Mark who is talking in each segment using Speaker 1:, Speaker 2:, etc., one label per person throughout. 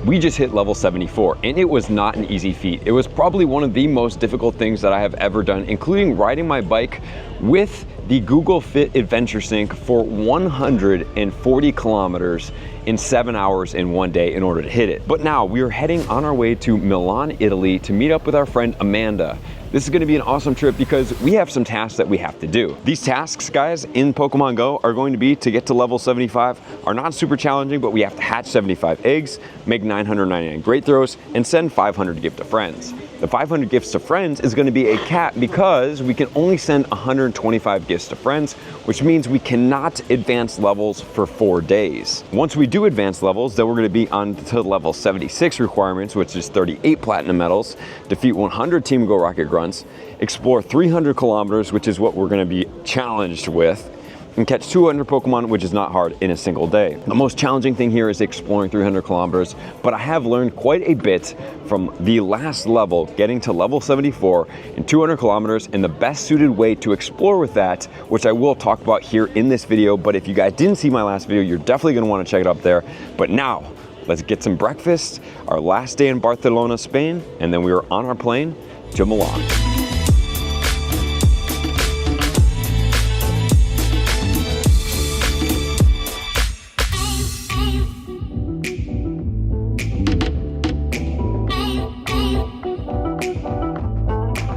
Speaker 1: We just hit level 74, and it was not an easy feat. It was probably one of the most difficult things that I have ever done, including riding my bike with the Google Fit Adventure Sync for 140 kilometers in 7 hours in one day in order to hit it. But now we are heading on our way to Milan, Italy to meet up with our friend Amanda. This is gonna be an awesome trip because we have some tasks that we have to do. These tasks, guys, in Pokemon Go are going to be to get to level 75, are not super challenging, but we have to hatch 75 eggs, make 999 great throws, and send 500 to give to friends. The 500 gifts to friends is gonna be a cap because we can only send 125 gifts to friends, which means we cannot advance levels for 4 days. Once we do advance levels, then we're gonna be on to level 76 requirements, which is 38 platinum medals, defeat 100 Team Go Rocket Grunts, explore 300 kilometers, which is what we're gonna be challenged with, and catch 200 Pokemon, which is not hard in a single day. The most challenging thing here is exploring 300 kilometers, but I have learned quite a bit from the last level, getting to level 74 in 200 kilometers, and the best suited way to explore with that, which I will talk about here in this video. But if you guys didn't see my last video, you're definitely gonna wanna check it up there. But now, let's get some breakfast, our last day in Barcelona, Spain, and then we are on our plane to Milan.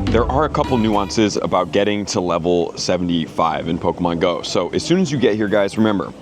Speaker 1: There are a couple nuances about getting to level 75 in Pokemon Go. So as soon as you get here, guys, remember,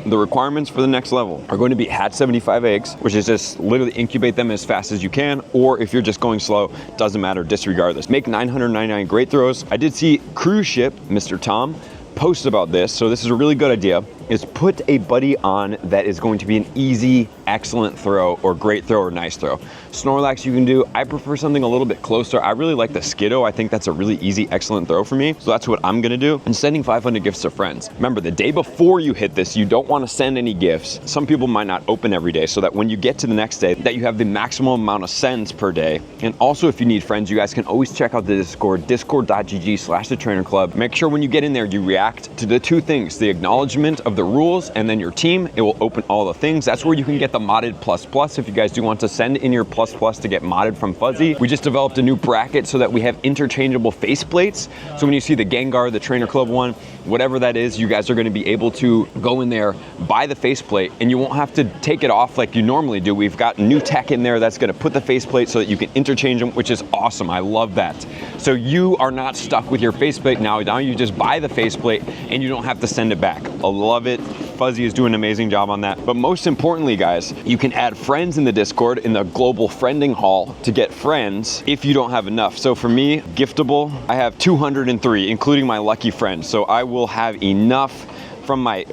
Speaker 1: the requirements for the next level are going to be hatch 75 eggs, which is just literally incubate them as fast as you can, or if you're just going slow, doesn't matter, disregard this. Make 999 great throws. I did see cruise ship, Mr. Tom, post about this, so this is a really good idea, is put a buddy on that is going to be an easy, excellent throw, or great throw, or nice throw. Snorlax you can do. I prefer something a little bit closer. I really like the Skiddo. I think that's a really easy, excellent throw for me. So that's what I'm gonna do. And sending 500 gifts to friends. Remember, the day before you hit this, you don't wanna send any gifts. Some people might not open every day, so that when you get to the next day, that you have the maximum amount of sends per day. And also, if you need friends, you guys can always check out the Discord, discord.gg/thetrainerclub. Make sure when you get in there, you react to the two things, the acknowledgement of the rules and then your team. It will open all the things. That's where you can get the modded plus if you guys do want to send in your plus to get modded from Fuzzy. We just developed a new bracket so that we have interchangeable faceplates. So when you see the Gengar, the Trainer Club one, whatever that is, you guys are going to be able to go in there, buy the faceplate, and you won't have to take it off like you normally do. We've got new tech in there that's going to put the faceplate so that you can interchange them, which is awesome. I love that. So you are not stuck with your faceplate now. Now you just buy the faceplate and you don't have to send it back. I love it. Fuzzy is doing an amazing job on that. But most importantly, guys, you can add friends in the Discord in the global friending hall to get friends if you don't have enough. So for me, giftable, I have 203, including my lucky friends. So I will have enough from my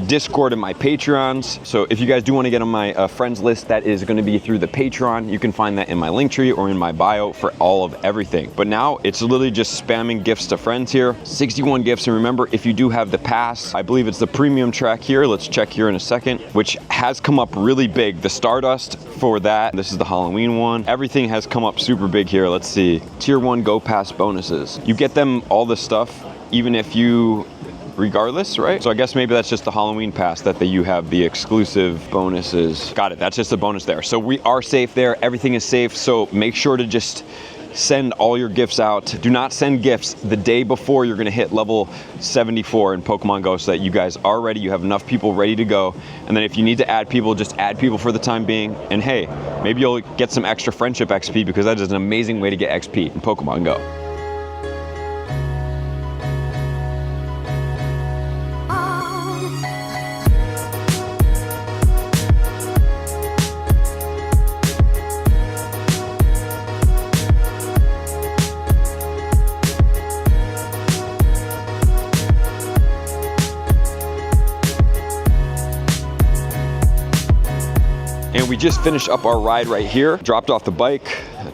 Speaker 1: Discord and my Patreons. So if you guys do want to get on my friends list, that is going to be through the Patreon. You can find that in my link tree or in my bio for all of everything. But now it's literally just spamming gifts to friends here. 61 gifts. And remember, if you do have the pass, I believe it's the premium track here. Let's check here in a second, which has come up really big. The Stardust for that. This is the Halloween one. Everything has come up super big here. Let's see. Tier 1 Go Pass bonuses. You get them all this stuff, even if you regardless, right? So I guess maybe that's just the Halloween pass that you have the exclusive bonuses. Got it, that's just a bonus there. So we are safe there, everything is safe, so make sure to just send all your gifts out. Do not send gifts the day before you're gonna hit level 74 in Pokemon Go so that you guys are ready, you have enough people ready to go. And then if you need to add people, just add people for the time being. And hey, maybe you'll get some extra friendship XP because that is an amazing way to get XP in Pokemon Go. And we just finished up our ride right here, dropped off the bike,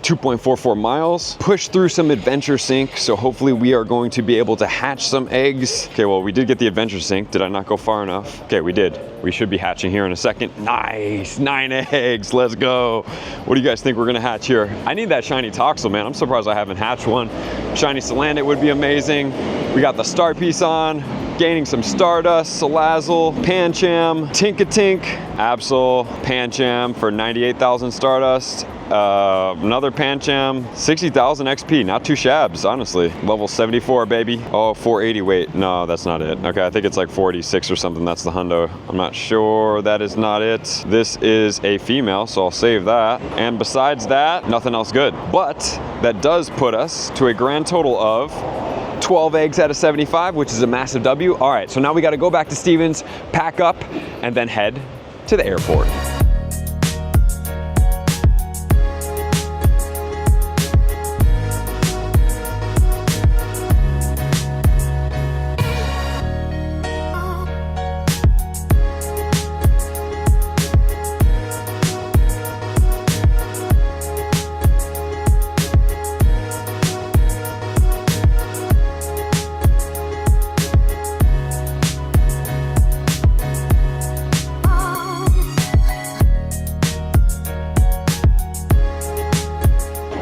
Speaker 1: 2.44 miles, pushed through some adventure sync, so hopefully we are going to be able to hatch some eggs. Okay, well, we did get the adventure sync. Did I not go far enough? Okay, we did. We should be hatching here in a second. Nice, 9 eggs, let's go. What do you guys think we're gonna hatch here? I need that shiny Toxel, man. I'm surprised I haven't hatched one. Shiny Salandit would be amazing. We got the star piece on. gaining some Stardust, Salazzle, Pancham, Tinkatink, Absol, Pancham for 98,000 Stardust. Another Pancham, 60,000 XP, not too shabs, honestly. Level 74, baby. Oh, 480, wait, no, that's not it. Okay, I think it's like 46 or something, that's the hundo. I'm not sure, that is not it. This is a female, so I'll save that. And besides that, nothing else good. But that does put us to a grand total of 12 eggs out of 75, which is a massive W. All right, so now we gotta go back to Stevens, pack up, and then head to the airport.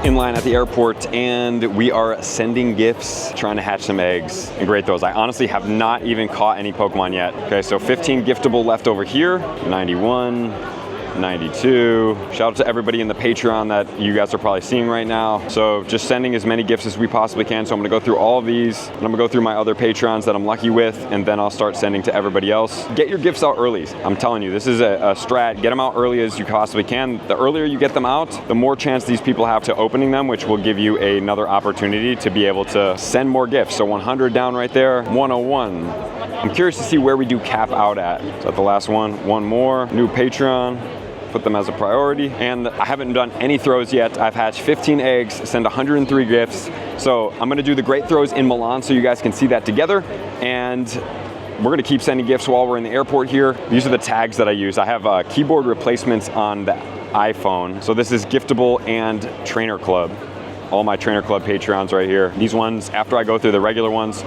Speaker 1: In line at the airport, and we are sending gifts, trying to hatch some eggs and grade those. I honestly have not even caught any Pokemon yet. Okay, so 15 giftable left over here, 91, 92. Shout out to everybody in the Patreon that you guys are probably seeing right now. So just sending as many gifts as we possibly can. So I'm gonna go through all of these, and I'm gonna go through my other Patrons that I'm lucky with, and then I'll start sending to everybody else. Get your gifts out early. I'm telling you, this is a strat. Get them out early as you possibly can. The earlier you get them out, the more chance these people have to opening them, which will give you another opportunity to be able to send more gifts. So 100 down right there, 101. I'm curious to see where we do cap out at. Is that the last one? One more, new Patreon. Put them as a priority. And I haven't done any throws yet. I've hatched 15 eggs, send 103 gifts. So I'm gonna do the great throws in Milan so you guys can see that together. And we're gonna keep sending gifts while we're in the airport here. These are the tags that I use. I have keyboard replacements on the iPhone. So this is Giftable and Trainer Club. All my Trainer Club Patreons right here. These ones, after I go through the regular ones,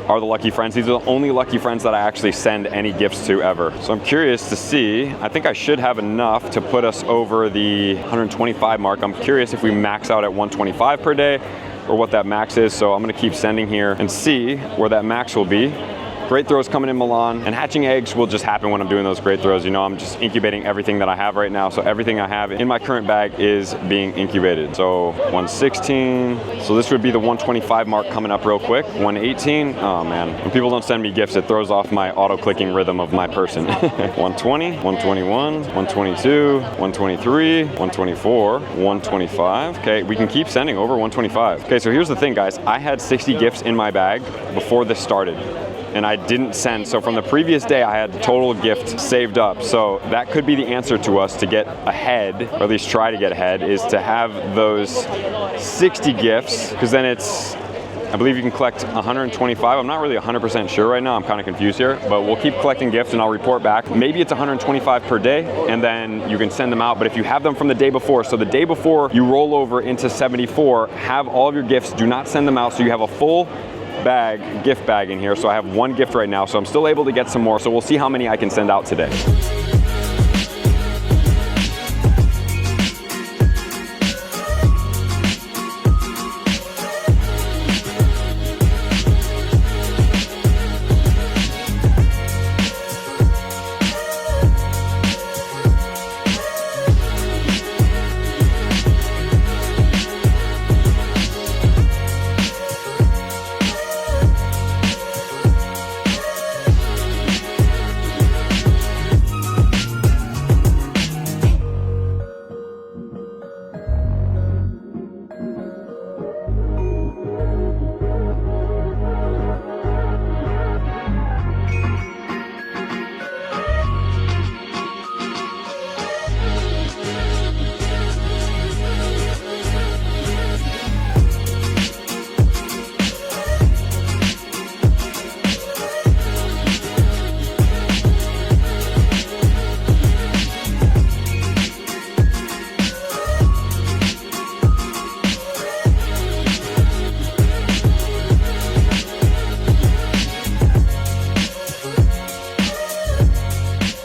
Speaker 1: are the lucky friends. These are the only lucky friends that I actually send any gifts to ever. So I'm curious to see, I think I should have enough to put us over the 125 mark. I'm curious if we max out at 125 per day or what that max is. So I'm gonna keep sending here and see where that max will be. Great throws coming in Milan, and hatching eggs will just happen when I'm doing those great throws. You know, I'm just incubating everything that I have right now. So everything I have in my current bag is being incubated. So 116, so this would be the 125 mark coming up real quick. 118, oh man. When people don't send me gifts, it throws off my auto-clicking rhythm of my person. 120, 121, 122, 123, 124, 125. Okay, we can keep sending over 125. Okay, so here's the thing, guys. I had 60 gifts in my bag before this started, and I didn't send. So from the previous day, I had total gift saved up. So that could be the answer to us to get ahead, or at least try to get ahead, is to have those 60 gifts, because then it's, I believe you can collect 125. I'm not really 100% sure right now. I'm kind of confused here, but we'll keep collecting gifts and I'll report back. Maybe it's 125 per day, and then you can send them out. But if you have them from the day before, so the day before you roll over into 74, have all of your gifts, do not send them out, so you have a full bag, gift bag in here. So I have one gift right now, so I'm still able to get some more. So we'll see how many I can send out today.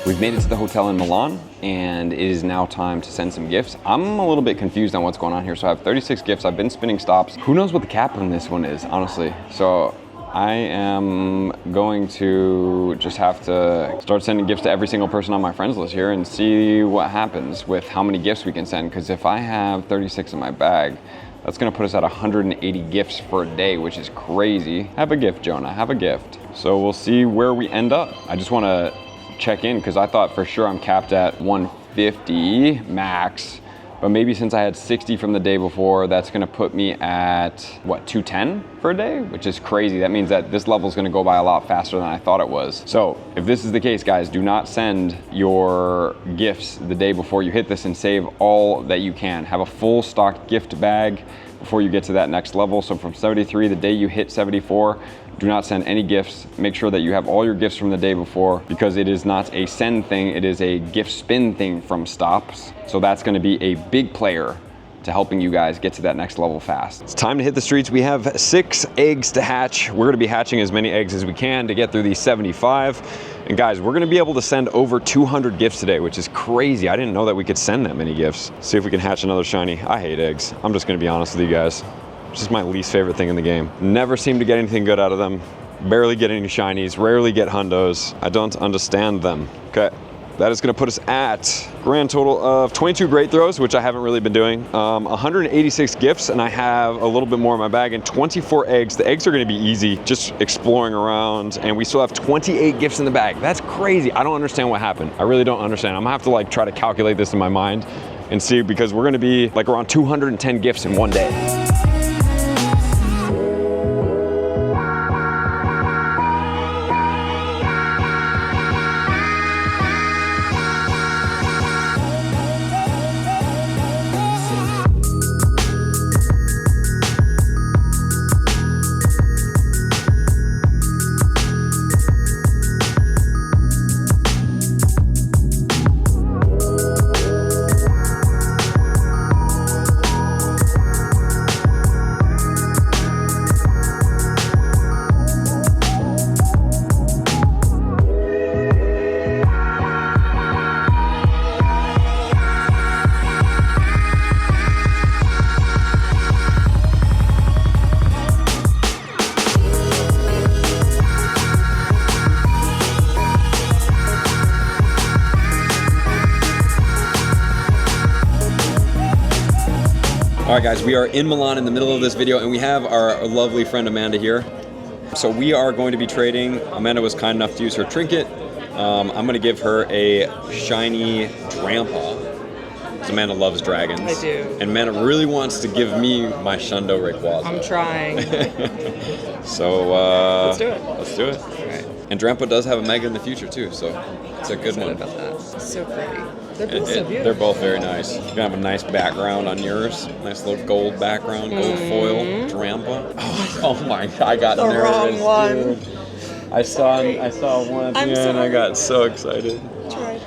Speaker 1: We've made it to the hotel in Milan, and it is now time to send some gifts. I'm a little bit confused on what's going on here. So I have 36 gifts. I've been spinning stops. Who knows what the cap on this one is, honestly. So I am going to just have to start sending gifts to every single person on my friends list here and see what happens with how many gifts we can send. Because if I have 36 in my bag, that's gonna put us at 180 gifts for a day, which is crazy. Have a gift, Jonah, have a gift. So we'll see where we end up. I just wanna check in because I thought for sure I'm capped at 150 max. But maybe since I had 60 from the day before, that's gonna put me at, what, 210 for a day? Which is crazy. That means that this level is gonna go by a lot faster than I thought it was. So if this is the case, guys, do not send your gifts the day before you hit this and save all that you can. Have a full stocked gift bag before you get to that next level. So from 73, the day you hit 74, do not send any gifts. Make sure that you have all your gifts from the day before because it is not a send thing, it is a gift spin thing from stops. So that's gonna be a big player to helping you guys get to that next level fast. It's time to hit the streets. We have 6 eggs to hatch. We're gonna be hatching as many eggs as we can to get through these 75. And guys, we're gonna be able to send over 200 gifts today, which is crazy. I didn't know that we could send that many gifts. See if we can hatch another shiny. I hate eggs. I'm just gonna be honest with you guys. It's just my least favorite thing in the game. Never seem to get anything good out of them. Barely get any shinies, rarely get hundos. I don't understand them. Okay, that is gonna put us at grand total of 22 great throws, which I haven't really been doing. 186 gifts, and I have a little bit more in my bag, and 24 eggs. The eggs are gonna be easy, just exploring around, and we still have 28 gifts in the bag. That's crazy. I don't understand what happened. I really don't understand. I'm gonna have to like try to calculate this in my mind and see, because we're gonna be like around 210 gifts in one day. All right, guys, we are in Milan in the middle of this video, and we have our lovely friend Amanda here. So we are going to be trading. Amanda was kind enough to use her trinket. I'm gonna give her a shiny Drampa. Amanda loves dragons.
Speaker 2: I do.
Speaker 1: And Amanda really wants to give me my Shundo Rayquaza.
Speaker 2: I'm trying.
Speaker 1: So
Speaker 2: let's do it.
Speaker 1: Let's do it.
Speaker 2: All right.
Speaker 1: And Drampa does have a Mega in the future too, so it's a good one.
Speaker 2: About that. It's so pretty. They're both so beautiful.
Speaker 1: They're both very nice. You're gonna have a nice background on yours. Nice little gold background, gold foil, Drampa. Oh my God, I got nervous.
Speaker 2: Wrong one.
Speaker 1: Dude. I saw one at the end. I got so excited.
Speaker 2: Tried.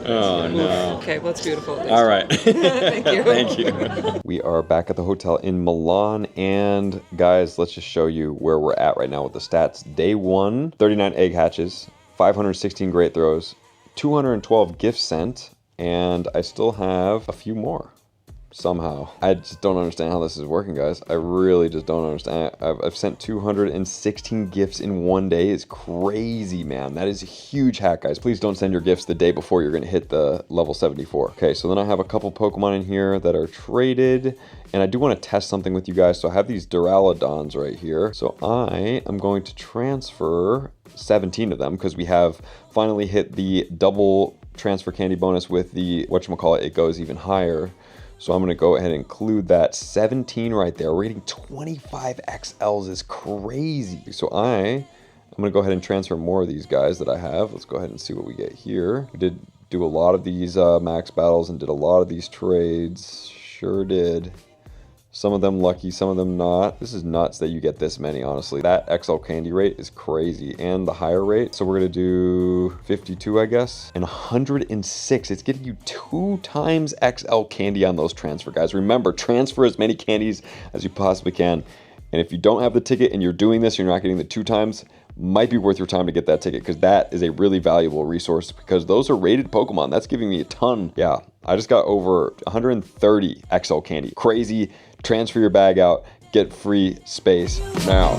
Speaker 1: Oh no.
Speaker 2: Okay, well, it's beautiful.
Speaker 1: All right.
Speaker 2: Thank you.
Speaker 1: Thank you. We are back at the hotel in Milan, and guys, let's just show you where we're at right now with the stats. Day 1, 39 egg hatches, 516 great throws, 212 gifts sent, and I still have a few more. Somehow. I just don't understand how this is working, guys. I really just don't understand. I've sent 216 gifts in one day. It's crazy, man. That is a huge hack, guys. Please don't send your gifts the day before you're going to hit the level 74. Okay, so then I have a couple Pokemon in here that are traded, and I do want to test something with you guys. So I have these Duraludons right here. So I am going to transfer 17 of them because we have finally hit the double transfer candy bonus with the whatchamacallit. It goes even higher. So I'm gonna go ahead and include that 17 right there. We're getting 25 XLs is crazy. So I'm gonna go ahead and transfer more of these guys that I have. Let's go ahead and see what we get here. We did do a lot of these max battles and did a lot of these trades. Sure did. Some of them lucky, some of them not. This is nuts that you get this many, honestly. That XL candy rate is crazy, and the higher rate. So we're gonna do 52, I guess, and 106. It's getting you 2 times XL candy on those transfer, guys. Remember, transfer as many candies as you possibly can. And if you don't have the ticket and you're doing this, you're not getting the 2 times, might be worth your time to get that ticket, because that is a really valuable resource, because those are rated Pokemon. That's giving me a ton. Yeah, I just got over 130 XL candy. Crazy. Transfer your bag out, get free space now.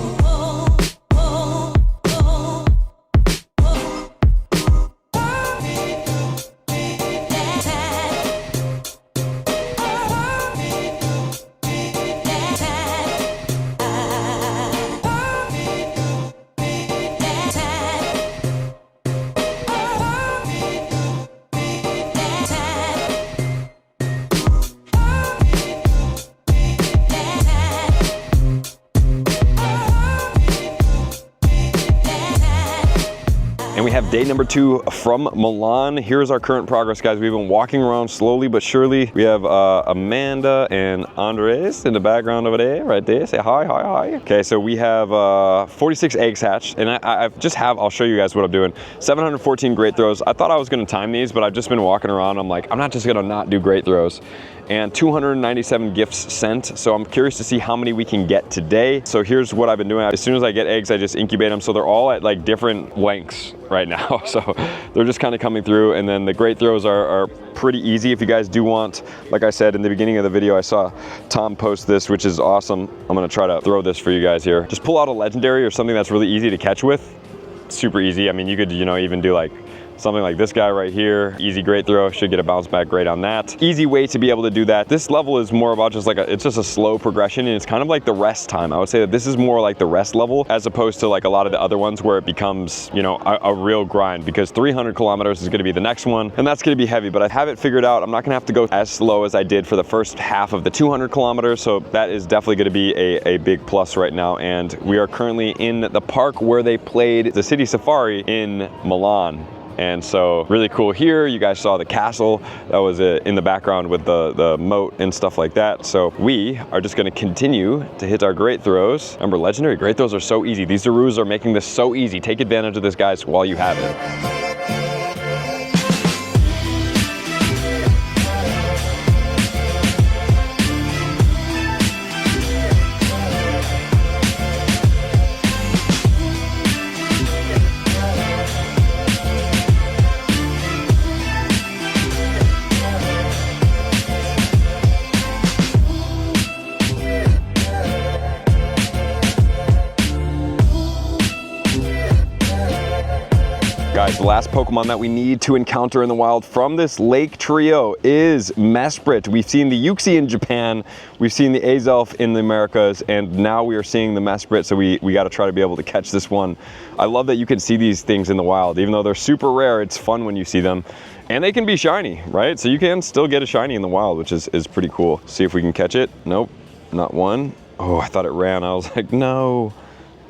Speaker 1: And we have day number 2 from Milan. Here's our current progress, guys. We've been walking around slowly but surely. We have Amanda and Andres in the background over there, right there. Say hi, hi, hi. Okay, so we have 46 eggs hatched, and I'll show you guys what I'm doing. 714 great throws. I thought I was gonna time these, but I've just been walking around. I'm like, I'm not just gonna not do great throws. And 297 gifts sent. So I'm curious to see how many we can get today. So here's what I've been doing. As soon as I get eggs, I just incubate them. So they're all at like different lengths right now. So they're just kind of coming through. And then the great throws are pretty easy. If you guys do want, like I said in the beginning of the video, I saw Tom post this, which is awesome. I'm gonna try to throw this for you guys here. Just pull out a legendary or something that's really easy to catch with. Super easy. I mean, you could, even do like something like this guy right here. Easy great throw, should get a bounce back grade on that. Easy way to be able to do that. This level is more about just like it's just a slow progression, and it's kind of like the rest time. I would say that this is more like the rest level as opposed to like a lot of the other ones where it becomes, a real grind, because 300 kilometers is gonna be the next one, and that's gonna be heavy, but I have it figured out. I'm not gonna have to go as slow as I did for the first half of the 200 kilometers, so that is definitely gonna be a big plus right now. And we are currently in the park where they played the city safari in Milan. And so really cool here. You guys saw the castle that was in the background with the moat and stuff like that. So we are just gonna continue to hit our great throws. Remember, legendary great throws are so easy. These Zarus are making this so easy. Take advantage of this, guys, while you have it. Guys, the last Pokemon that we need to encounter in the wild from this lake trio is Mesprit. We've seen the Uxie in Japan, we've seen the Azelf in the Americas, and now we are seeing the Mesprit, so we got to try to be able to catch this one. I love that you can see these things in the wild. Even though they're super rare, it's fun when you see them. And they can be shiny, right? So you can still get a shiny in the wild, which is pretty cool. See if we can catch it. Nope, not one. Oh, I thought it ran. I was like, no.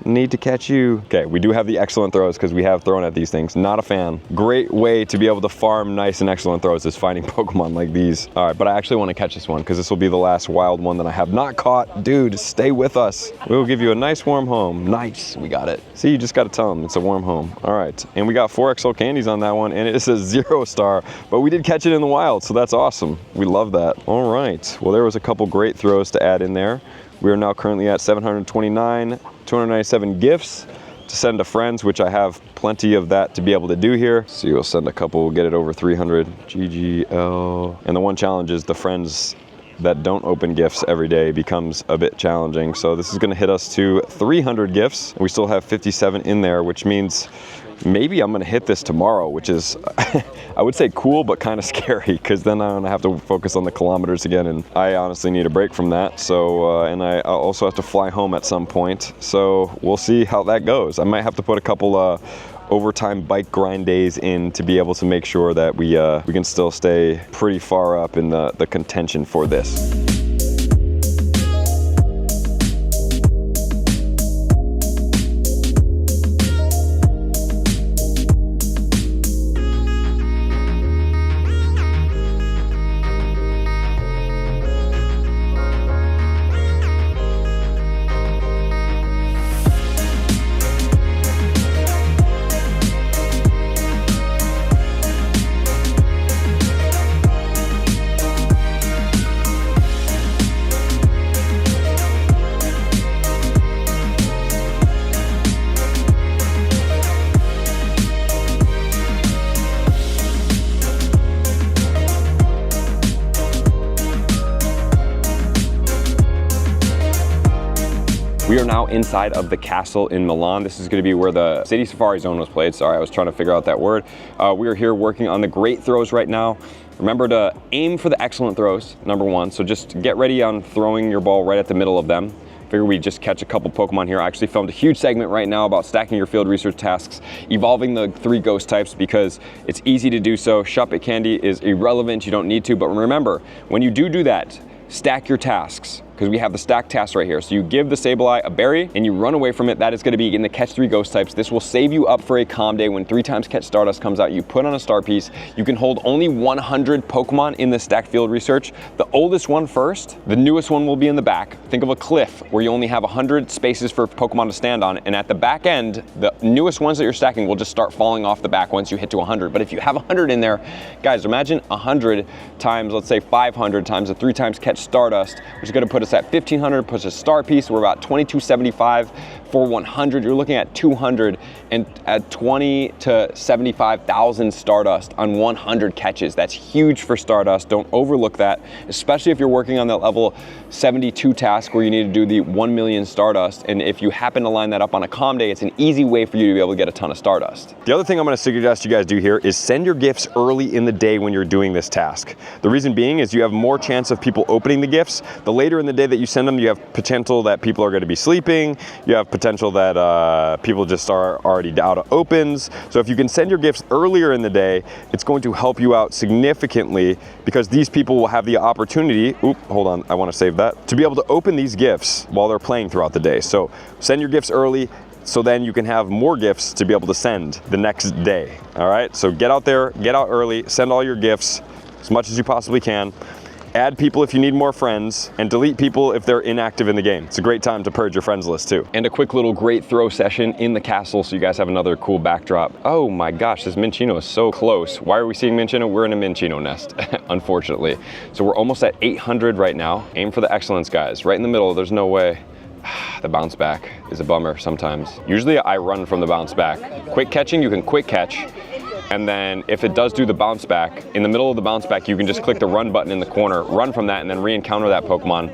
Speaker 1: Need to catch you. Okay, we do have the excellent throws because we have thrown at these things. Not a fan. Great way to be able to farm nice and excellent throws is finding Pokemon like these. All right, but I actually want to catch this one because this will be the last wild one that I have not caught. Dude, stay with us. We will give you a nice warm home. Nice, we got it. See, you just got to tell them it's a warm home. All right, and we got 4 XL candies on that one, and it is a 0 star, but we did catch it in the wild, so that's awesome. We love that. All right, well, there was a couple great throws to add in there. We are now currently at 729, 297 gifts to send to friends, which I have plenty of that to be able to do here. So you'll send a couple, we'll get it over 300, GGL. And the one challenge is the friends that don't open gifts every day becomes a bit challenging. So this is gonna hit us to 300 gifts. We still have 57 in there, which means maybe I'm gonna hit this tomorrow, which is, I would say cool, but kind of scary, because then I'm gonna have to focus on the kilometers again, and I honestly need a break from that. So, and I also have to fly home at some point. So we'll see how that goes. I might have to put a couple overtime bike grind days in to be able to make sure that we can still stay pretty far up in the contention for this. We are now inside of the castle in Milan. This is going to be where the City Safari Zone was played. Sorry, I was trying to figure out that word. We are here working on the great throws right now. Remember to aim for the excellent throws, number one. So just get ready on throwing your ball right at the middle of them. Figure we just catch a couple Pokemon here. I actually filmed a huge segment right now about stacking your field research tasks, evolving the 3 ghost types because it's easy to do so. Shuppet Candy is irrelevant, you don't need to, but remember, when you do that, stack your tasks, because we have the stack task right here. So you give the Sableye a berry and you run away from it. That is going to be in the catch 3 ghost types. This will save you up for a calm day when 3 times catch Stardust comes out. You put on a star piece. You can hold only 100 Pokemon in the stack field research. The oldest one first, the newest one will be in the back. Think of a cliff where you only have 100 spaces for Pokemon to stand on. And at the back end, the newest ones that you're stacking will just start falling off the back once you hit to 100. But if you have 100 in there, guys, imagine 100 times, let's say 500 times the 3 times catch Stardust, which is going to put us at 1,500, puts a star piece. We're about 2275 for 100. You're looking at 200 and at 20 to 75,000 Stardust on 100 catches. That's huge for Stardust. Don't overlook that, especially if you're working on that level 72 task where you need to do the 1 million Stardust. And if you happen to line that up on a calm day, it's an easy way for you to be able to get a ton of Stardust. The other thing I'm going to suggest you guys do here is send your gifts early in the day when you're doing this task. The reason being is you have more chance of people opening the gifts. The later in the day that you send them, you have potential that people are going to be sleeping. You have potential that people just are already out of opens. So if you can send your gifts earlier in the day, it's going to help you out significantly because these people will have the opportunity, hold on, I want to save that, to be able to open these gifts while they're playing throughout the day. So send your gifts early so then you can have more gifts to be able to send the next day. All right, so get out there, get out early, send all your gifts as much as you possibly can. Add people if you need more friends, and delete people if they're inactive in the game. It's a great time to purge your friends list too. And a quick little great throw session in the castle so you guys have another cool backdrop. Oh my gosh, this Minccino is so close. Why are we seeing Minccino? We're in a Minccino nest, unfortunately. So we're almost at 800 right now. Aim for the excellence, guys. Right in the middle, there's no way. The bounce back is a bummer sometimes. Usually I run from the bounce back. Quick catching, you can quick catch. And then if it does do the bounce back, in the middle of the bounce back, you can just click the run button in the corner, run from that, and then re-encounter that Pokemon.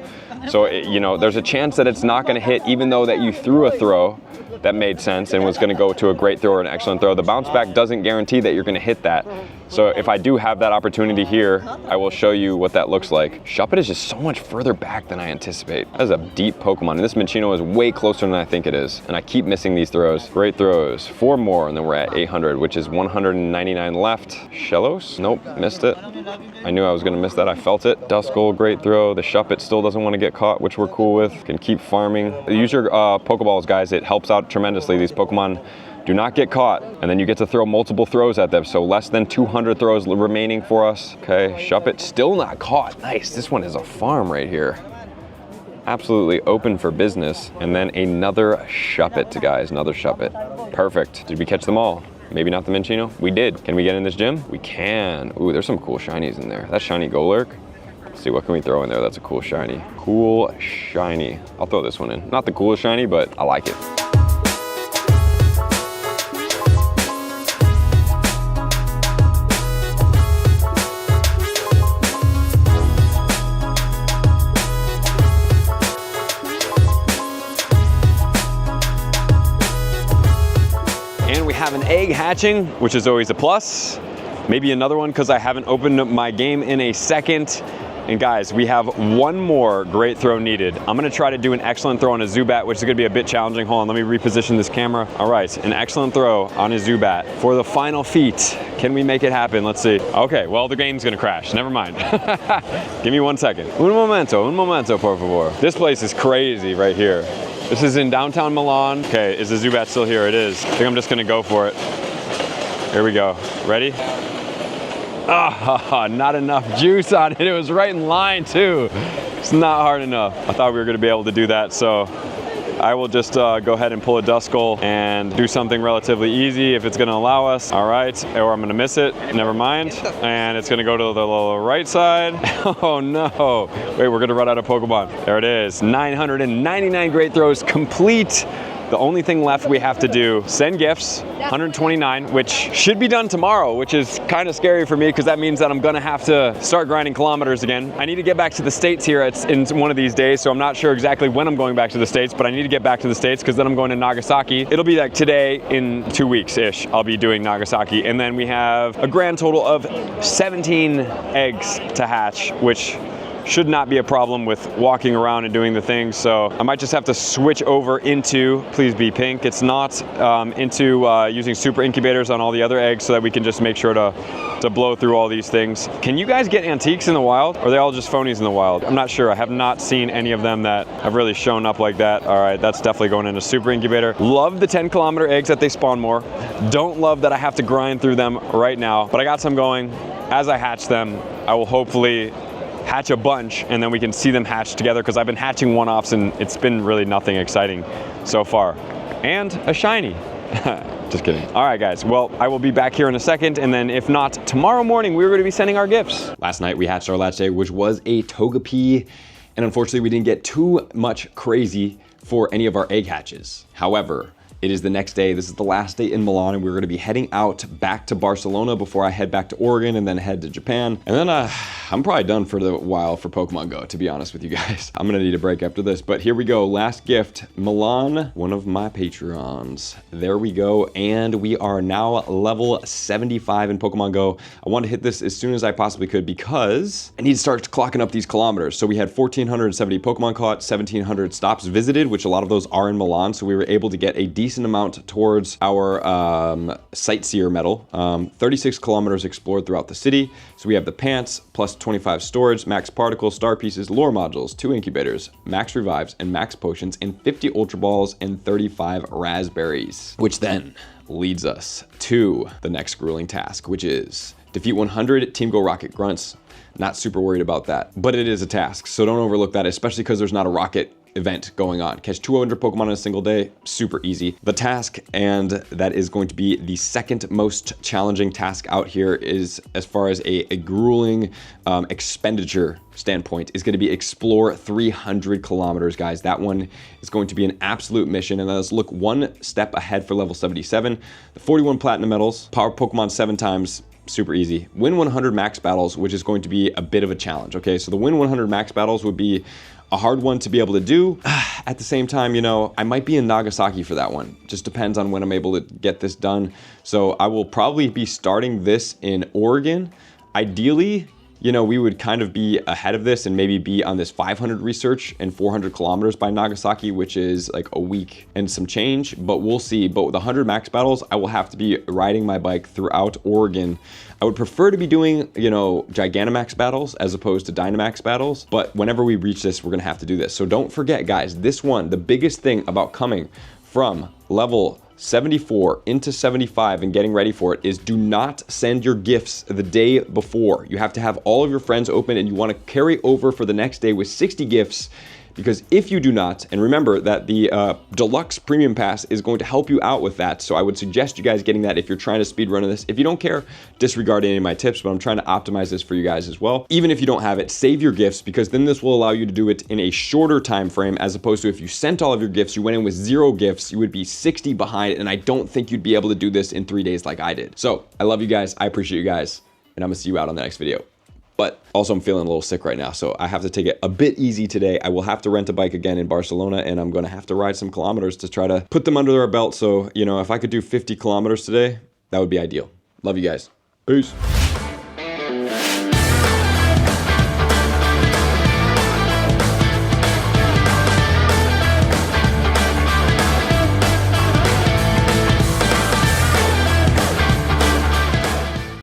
Speaker 1: So, you know, there's a chance that it's not gonna hit, even though that you threw a throw that made sense and was gonna go to a great throw or an excellent throw. The bounce back doesn't guarantee that you're gonna hit that. So if I do have that opportunity here, I will show you what that looks like. Shuppet is just so much further back than I anticipate. That is a deep Pokemon, and this Minccino is way closer than I think it is. And I keep missing these throws. Great throws, 4 more, and then we're at 800, which is 199 left. Shellos? Nope, missed it. I knew I was gonna miss that, I felt it. Duskull, great throw. The Shuppet still doesn't wanna get caught, which we're cool with. Can keep farming. Use your Pokeballs, guys. It helps out tremendously. These Pokemon do not get caught, and then you get to throw multiple throws at them, so less than 200 throws remaining for us. Okay, Shuppet still not caught. Nice, this one is a farm right here. Absolutely open for business. And then another Shuppet, guys, another Shuppet. Perfect. Did we catch them all? Maybe not the Minccino? We did. Can we get in this gym? We can. Ooh, there's some cool shinies in there. That shiny Golurk. Let's see, what can we throw in there that's a cool shiny? Cool shiny. I'll throw this one in. Not the coolest shiny, but I like it. Have an egg hatching, which is always a plus. Maybe another one because I haven't opened up my game in a second. And guys, we have one more great throw needed. I'm gonna try to do an excellent throw on a Zubat, which is gonna be a bit challenging. Hold on, let me reposition this camera. All right, an excellent throw on a Zubat. For the final feat, can we make it happen? Let's see. Okay, well, the game's gonna crash, never mind. Give me 1 second. Un momento, por favor. This place is crazy right here. This is in downtown Milan. Okay, is the Zubat still here? It is. I think I'm just gonna go for it. Here we go. Ready? Ah, not enough juice on it. It was right in line too. It's not hard enough. I thought we were gonna be able to do that, so I will just go ahead and pull a Duskull and do something relatively easy if it's gonna allow us. All right, or I'm gonna miss it, never mind. And it's gonna go to the lower right side. Oh no, wait, we're gonna run out of Pokemon. There it is, 999 great throws complete. The only thing left we have to do, send gifts, 129, which should be done tomorrow, which is kind of scary for me because that means that I'm gonna have to start grinding kilometers again. I need to get back to the States here in one of these days, so I'm not sure exactly when I'm going back to the States, but I need to get back to the States because then I'm going to Nagasaki. It'll be like today in 2 weeks-ish, I'll be doing Nagasaki. And then we have a grand total of 17 eggs to hatch, which should not be a problem with walking around and doing the things. So I might just have to switch over into, please be pink, it's not, into using super incubators on all the other eggs so that we can just make sure to blow through all these things. Can you guys get antiques in the wild? Or are they all just phonies in the wild? I'm not sure. I have not seen any of them that have really shown up like that. All right, that's definitely going into super incubator. Love the 10-kilometer eggs that they spawn more. Don't love that I have to grind through them right now, but I got some going. As I hatch them, I will hopefully hatch a bunch and then we can see them hatch together because I've been hatching one-offs and it's been really nothing exciting so far. And a shiny. Just kidding. All right, guys. Well, I will be back here in a second, and then if not, tomorrow morning, we're going to be sending our gifts. Last night, we hatched our last egg, which was a Togepi, and unfortunately, we didn't get too much crazy for any of our egg hatches. However, it is the next day. This is the last day in Milan, and we're going to be heading out back to Barcelona before I head back to Oregon and then head to Japan. And then I'm probably done for the while for Pokemon Go, to be honest with you guys. I'm going to need a break after this, but here we go. Last gift, Milan, one of my Patreons. There we go, and we are now level 75 in Pokemon Go. I want to hit this as soon as I possibly could because I need to start clocking up these kilometers. So we had 1,470 Pokemon caught, 1,700 stops visited, which a lot of those are in Milan, so we were able to get a decent amount towards our sightseer medal. 36 kilometers explored throughout the city. So we have the pants, plus 25 storage, max particles, star pieces, lore modules, 2 incubators, max revives, and max potions, and 50 ultra balls, and 35 raspberries. Which then leads us to the next grueling task, which is defeat 100 Team Go Rocket Grunts. Not super worried about that, but it is a task, so don't overlook that, especially because there's not a rocket event going on. Catch 200 Pokemon in a single day, super easy. The task, and that is going to be the second most challenging task out here, is as far as a grueling expenditure standpoint, is going to be explore 300 kilometers, guys. That one is going to be an absolute mission, and let's look one step ahead for level 77. The 41 platinum medals, power Pokemon 7 times, super easy. Win 100 max battles, which is going to be a bit of a challenge, okay? So the win 100 max battles would be a hard one to be able to do. At the same time, you know, I might be in Nagasaki for that one. Just depends on when I'm able to get this done. So I will probably be starting this in Oregon. Ideally, you know, we would kind of be ahead of this and maybe be on this 500 research and 400 kilometers by Nagasaki, which is like a week and some change, but we'll see. But with 100 max battles, I will have to be riding my bike throughout Oregon. I would prefer to be doing, you know, Gigantamax battles as opposed to Dynamax battles, but whenever we reach this, we're gonna have to do this. So don't forget, guys, this one, the biggest thing about coming from level 74 into 75 and getting ready for it is do not send your gifts the day before. You have to have all of your friends open, and you want to carry over for the next day with 60 gifts, because if you do not, and remember that the deluxe premium pass is going to help you out with that, so I would suggest you guys getting that if you're trying to speed run this. If you don't care, disregard any of my tips, but I'm trying to optimize this for you guys as well. Even if you don't have it, save your gifts, because then this will allow you to do it in a shorter time frame, as opposed to if you sent all of your gifts, you went in with 0 gifts, you would be 60 behind, and I don't think you'd be able to do this in 3 days like I did. So I love you guys, I appreciate you guys, and I'm gonna see you out on the next video. But also I'm feeling a little sick right now, so I have to take it a bit easy today. I will have to rent a bike again in Barcelona, and I'm gonna have to ride some kilometers to try to put them under our belt. So, you know, if I could do 50 kilometers today, that would be ideal. Love you guys. Peace.